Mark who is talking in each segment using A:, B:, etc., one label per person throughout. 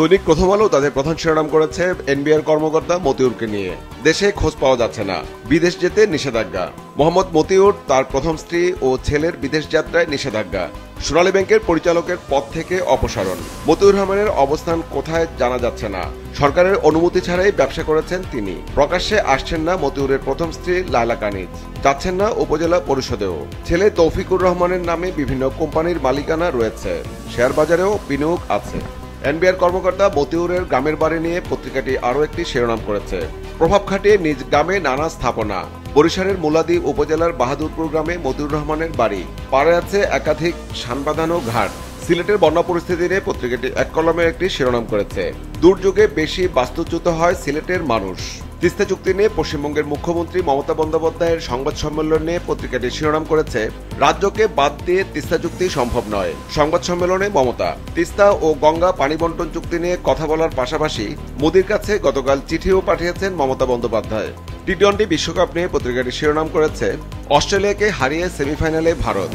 A: দৈনিক প্রথম আলো তাদের প্রধান শিরোনাম করেছে এনবিআর কর্মকর্তা মতিউরকে নিয়ে। দেশে খোঁজ পাওয়া যাচ্ছে না, বিদেশ যেতে নিষেধাজ্ঞা। মোহাম্মদ মতিউর তার প্রথম স্ত্রী ও ছেলের বিদেশ যাত্রায় নিষেধাজ্ঞা। সোনালী ব্যাংকের পরিচালকের পদ থেকে অপসারণ। মতিউর রহমানের অবস্থান কোথায় জানা যাচ্ছে না। সরকারের অনুমতি ছাড়াই ব্যবসা করেছেন তিনি। প্রকাশ্যে আসছেন না মতিউরের প্রথম স্ত্রী লায়লা কানিজ, যাচ্ছেন না উপজেলা পরিষদেও। ছেলে তৌফিকুর রহমানের নামে বিভিন্ন কোম্পানির মালিকানা রয়েছে, শেয়ার বাজারেও বিনিয়োগ আছে। এনবিআর কর্মকর্তা মতিউরের গ্রামের বাড়ি নিয়ে পত্রিকাটি আরও একটি শিরোনাম করেছে। প্রভাব খাটিয়ে নিজ গ্রামে নানা স্থাপনা। বরিশালের মুলাদি উপজেলার বাহাদুরপুর গ্রামে মতিউর রহমানের বাড়ি। পাড়ে আছে একাধিক সানবাঁধানো ঘাট। সিলেটের বন্যা পরিস্থিতি নিয়ে পত্রিকাটি এক কলমে একটি শিরোনাম করেছে। দুর্যোগে বেশি বাস্তুচ্যুত হয় সিলেটের মানুষ। তিস্তা চুক্তি নিয়ে পশ্চিমবঙ্গের মুখ্যমন্ত্রী মমতা বন্দ্যোপাধ্যায়ের সংবাদ সম্মেলন নিয়ে পত্রিকাটি শিরোনাম করেছে, রাজ্যকে বাদ দিয়ে তিস্তা চুক্তি সম্ভব নয়। সংবাদ সম্মেলনে মমতা তিস্তা ও গঙ্গা পানি বন্টন চুক্তি নিয়ে কথা বলার পাশাপাশি মোদির কাছে গতকাল চিঠিও পাঠিয়েছেন মমতা বন্দ্যোপাধ্যায়। টি-20 বিশ্বকাপ নিয়ে পত্রিকাটি শিরোনাম করেছে, অস্ট্রেলিয়াকে হারিয়ে সেমিফাইনালে ভারত।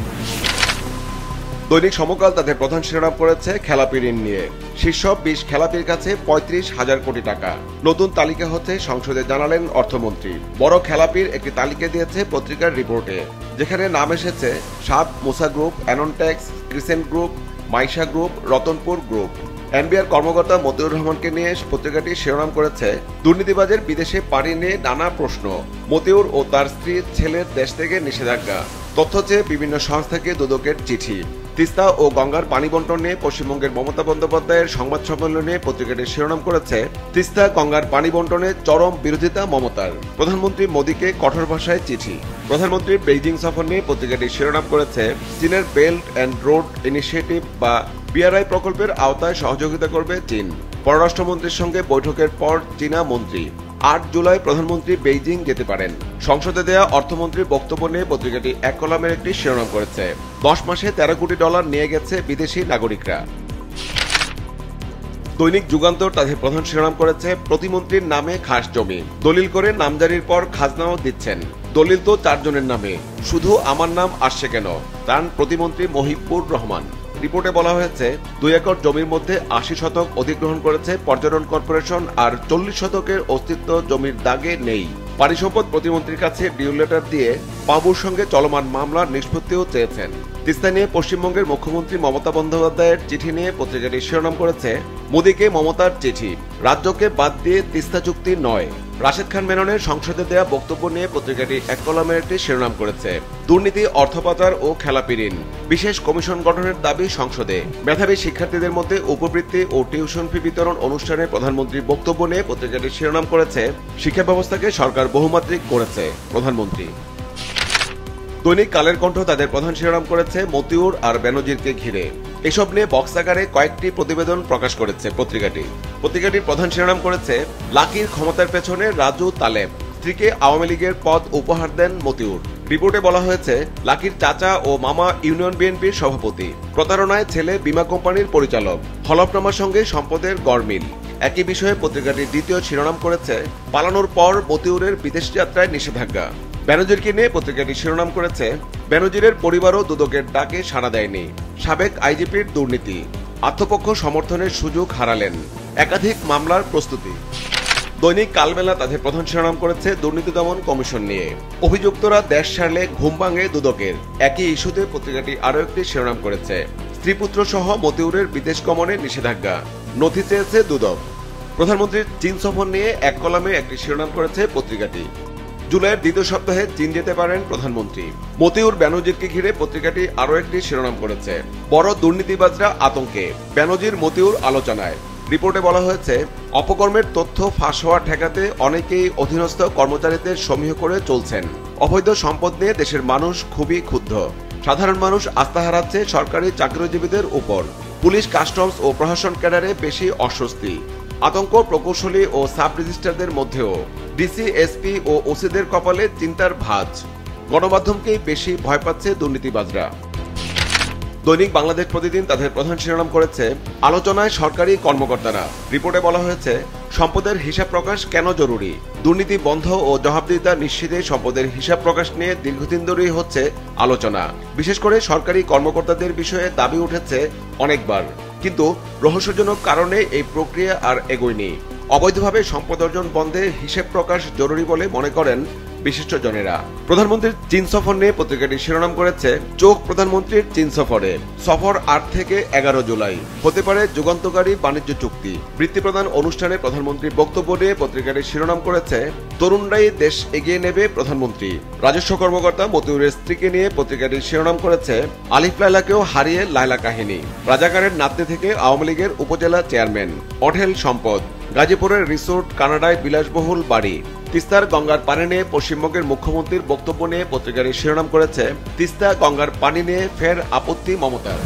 A: দৈনিক সমকাল তাদের প্রধান শিরোনাম করেছে খেলাপি ঋণ নিয়ে। শীর্ষ 20 খেলাপির কাছে 35,000 কোটি টাকা। নতুন তালিকা হচ্ছে সংসদে জানালেন অর্থমন্ত্রী। বড় খেলাপির একটি তালিকা দিয়েছে পত্রিকার রিপোর্টে, যেখানে নাম এসেছে Saad Musa group, Anontex, Crescent group, Maisha group, Ratanpur group. NBR কর্মকর্তা মতিউর রহমানকে নিয়ে পত্রিকাটি শিরোনাম করেছে, দুর্নীতিবাজের বিদেশে পাড়ি নিয়ে নানা প্রশ্ন। মতিউর ও তার স্ত্রী ছেলের দেশ থেকে নিষেধাজ্ঞা। তথ্য চেয়ে বিভিন্ন সংস্থাকে দুদকের চিঠি। তিস্তা ও গঙ্গার পানি বন্টন নিয়ে পশ্চিমবঙ্গের মমতা বন্দ্যোপাধ্যায়ের সংবাদ সম্মেলনে পত্রিকাটি শিরোনাম করেছে, তিস্তা গঙ্গার পানি বন্টনে চরম বিরোধিতা মমতার। প্রধানমন্ত্রী মোদীকে কঠোর ভাষায় চিঠি। প্রধানমন্ত্রীর বেইজিং সফর নিয়ে পত্রিকাটি শিরোনাম করেছে, চীনের বেল্ট অ্যান্ড রোড ইনিশিয়েটিভ বা বিআরআই প্রকল্পের আওতায় সহযোগিতা করবে চীন। পররাষ্ট্রমন্ত্রীর সঙ্গে বৈঠকের পর চীনা মন্ত্রী। 8 জুলাই প্রধানমন্ত্রী বেইজিং যেতে পারেন। সংসদে দেয়া অর্থমন্ত্রীর বক্তব্য নিয়ে পত্রিকাটি এক কলামের একটি শিরোনাম করেছে, 10 মাসে $13 কোটি নিয়ে গেছে বিদেশি নাগরিকরা। দৈনিক যুগান্তর তাদের প্রধান শিরোনাম করেছে, প্রতিমন্ত্রীর নামে খাস জমি। দলিল করে নামজারির পর খাজনাও দিচ্ছেন। দলিল তো 4 জনের নামে, শুধু আমার নাম আসছে কেন? ত্রাণ প্রতিমন্ত্রী মহিবুর রহমান। রিপোর্টে বলা হয়েছে, 2 একর জমির মধ্যে 80 শতক অধিগ্রহণ করেছে পর্যটন কর্পোরেশন, আর 40 শতকের অস্তিত্ব জমির দাগে নেই। পানি সম্পদ প্রতিমন্ত্রীর কাছে ডিউ লেটার দিয়ে বাবুর সঙ্গে চলমান মামলার নিষ্পত্তিও চেয়েছেন। তিস্তা নিয়ে পশ্চিমবঙ্গের মুখ্যমন্ত্রী মমতা বন্দ্যোপাধ্যায়ের চিঠি নিয়ে পত্রিকাটি শিরোনাম করেছে, মোদীকে মমতার চিঠি, রাজ্যকে বাদ দিয়ে তিস্তা চুক্তি নয়। রাশেদ খান মেননের সংসদে দেয়া বক্তব্য নিয়ে পত্রিকাটি এক কলামের একটি শিরোনাম করেছে, দুর্নীতি, অর্থ পাচার ও খেলাপি ঋণ, বিশেষ কমিশন গঠনের দাবি সংসদে। মেধাবী শিক্ষার্থীদের মধ্যে উপবৃত্তি ও টিউশন ফি বিতরণ অনুষ্ঠানে প্রধানমন্ত্রীর বক্তব্য নিয়ে পত্রিকাটি শিরোনাম করেছে, শিক্ষা ব্যবস্থাকে সরকার বহুমাত্রিক করেছে প্রধানমন্ত্রী। দৈনিক কালের কণ্ঠ তাদের প্রধান শিরোনাম করেছে, মতিউর আর বেনজিরকে ঘিরে। এসব নিয়ে বক্স আকারে কয়েকটি প্রতিবেদন প্রকাশ করেছে পত্রিকাটির প্রধান শিরোনাম করেছে, লাকির ক্ষমতার পেছনে রাজু তালেব, স্ত্রীকে আওয়ামী লীগের পদ উপহার দেন মতিউর। রিপোর্টে বলা হয়েছে, লাকির চাচা ও মামা ইউনিয়ন বিএনপির সভাপতি, প্রতারণায় ছেলে বীমা কোম্পানির পরিচালক, হলফনামার সঙ্গে সম্পদের গড়মিল। একই বিষয়ে পত্রিকাটির দ্বিতীয় শিরোনাম করেছে, পালানোর পর মতিউরের বিদেশ যাত্রায় নিষেধাজ্ঞা। বেনজিরকে নিয়ে পত্রিকাটি শিরোনাম করেছে, বেনজিরের পরিবারও দুদকের ডাকে সাড়া দেয়নি। সাবেক আইজিপির দুর্নীতি, আত্মপক্ষ সমর্থনের সুযোগ হারালেন। একাধিক মামলার প্রস্তুতি। দৈনিক কালবেলা তাদের প্রধান শিরোনাম করেছে, দুর্নীতি দমন কমিশন নিয়ে। অভিযুক্তরা দেশ ছাড়লে ঘুম ভাঙে দুদকের। একই ইস্যুতে পত্রিকাটি আরও একটি শিরোনাম করেছে, স্ত্রীপুত্র সহ মতিউরের বিদেশ গমনে নিষেধাজ্ঞা, নথি চেয়েছে দুদক। প্রধানমন্ত্রীর চীন সফর নিয়ে এক কলামে একটি শিরোনাম করেছে পত্রিকাটি। জুলাইয়ের দ্বিতীয় সপ্তাহে চীন যেতে পারেন প্রধানমন্ত্রী। মতিউর বেনজিরকে ঘিরে পত্রিকাটি আরও একটি শিরোনাম করেছে, বড় দুর্নীতিবাজরা আতঙ্কে, বেনজির মতিউর আলোচনায়। রিপোর্টে বলা হয়েছে, অপকর্মের তথ্য ফাঁস হওয়া ঠেকাতে অনেকেই অধীনস্থ কর্মচারীদের সমীহ করে চলছেন। অবৈধ সম্পদ নিয়ে দেশের মানুষ খুবই ক্ষুব্ধ। সাধারণ মানুষ আস্থা হারাচ্ছে সরকারি চাকরিজীবীদের উপর। পুলিশ, কাস্টমস ও প্রশাসন ক্যাডারে বেশি অস্বস্তি। আতঙ্ক প্রকৌশলী ও সাব রেজিস্ট্রারদের মধ্যেও। ডিসি, এসপি ও ওসিদের কপালে চিন্তার ভাঁজ। গণমাধ্যমকেই বেশি ভয় পাচ্ছে দুর্নীতিবাজরা। দৈনিক বাংলাদেশ প্রতিদিন তাদের প্রধান শিরোনাম করেছে, আলোচনায় সরকারি কর্মকর্তারা। রিপোর্টে বলা হয়েছে, সম্পদের হিসাব প্রকাশ কেন জরুরি? দুর্নীতি বন্ধ ও জবাবদিহিতা নিশ্চিতে সম্পদের হিসাব প্রকাশ নিয়ে দীর্ঘদিন ধরেই হচ্ছে আলোচনা। বিশেষ করে সরকারি কর্মকর্তাদের বিষয়ে দাবি উঠেছে অনেকবার। কিন্তু রহস্যজনক কারণে এই প্রক্রিয়া আর এগোয়নি। অবৈধভাবে সম্পদ অর্জন বন্ধে হিসেব প্রকাশ জরুরি বলে মনে করেন বিশিষ্টজনেরা। প্রধানমন্ত্রীর চীন সফর নিয়ে পত্রিকাটি শিরোনাম করেছে, চোখ প্রধানমন্ত্রীর চীন সফরে। সফর 8 থেকে 11 জুলাই, হতে পারে যুগান্তকারী বাণিজ্য চুক্তি। বৃত্তি প্রদান অনুষ্ঠানে প্রধানমন্ত্রীর বক্তব্য নিয়ে পত্রিকাটি শিরোনাম করেছে, তরুণরাই দেশ এগিয়ে নেবে প্রধানমন্ত্রী। রাজস্ব কর্মকর্তা মতিউরের স্ত্রীকে নিয়ে পত্রিকাটি শিরোনাম করেছে, আলিফ লায়লাকেও হারিয়ে লায়লা কাহিনী। রাজাকারের নাতনি থেকে আওয়ামী লীগের উপজেলা চেয়ারম্যান। অঢেল সম্পদ, গাজীপুরের রিসোর্ট, কানাডায় বিলাসবহুল বাড়ি। তিস্তার গঙ্গার পানি নিয়ে পশ্চিমবঙ্গের মুখ্যমন্ত্রীর বক্তব্য নিয়ে পত্রিকাটি শিরোনাম করেছে, তিস্তা গঙ্গার পানি নিয়ে ফের আপত্তি মমতার।